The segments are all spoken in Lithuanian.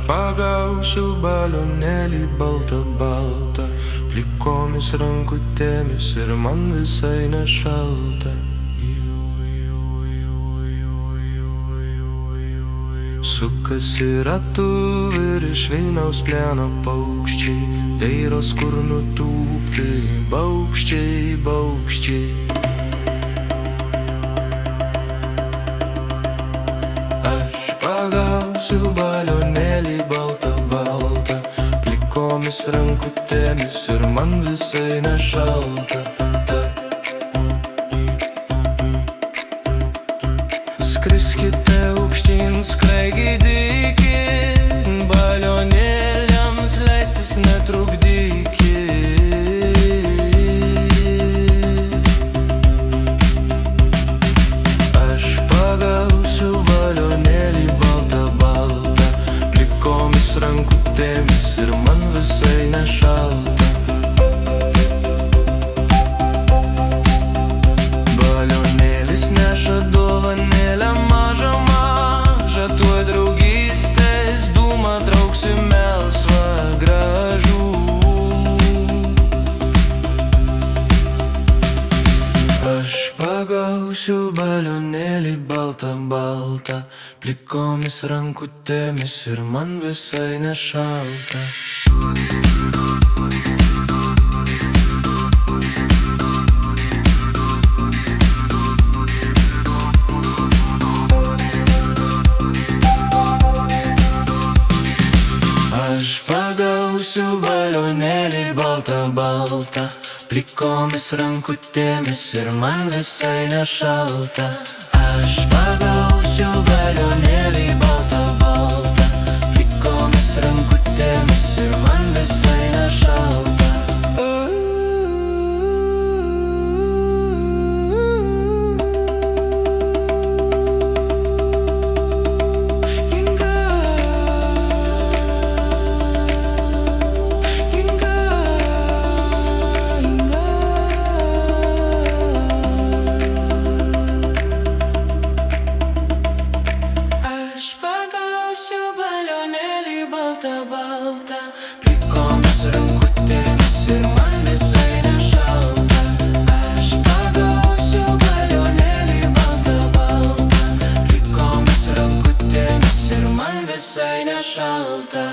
pagausiu balionėlį baltą baltą, plikomis rankutėmis ir man visai nešalta. Sukasi ratu virš Vilniaus plieno paukščiai, dairos kur nutūpti, baukščiai, baukščiai. Aš pagausiu balionėlį baltą baltą, plikomis rankutėmis ir man visai nešalta. Skriskite aukštyn, skraidykit, balionėliams leistis netrukdykit. Aš pagausiu balionėlį baltą baltą, plikomis rankutėmis ir man visai nešalta. Balionėlis neša dovanėlę mažą mažą, tuoj draugystės dūmą trauksiu melsvą gražų. Aš pagausiu balionėlį baltą baltą, plikomis rankutėmis ir man visai nešalta. Aš pagausiu balionėlį baltą baltą, plikomis rankutėmis ir man visai nešalta. Aš pagausiu balionėlį baltą baltą, plikomis rankutėmis ir man visai nešalta. Balta, plikomis rankutėmis ir man visai nešalta. Aš pagausiu balionėlį baltą baltą, plikomis rankutėmis ir man visai nešalta.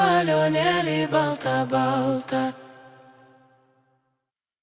Balionėlį baltą baltą.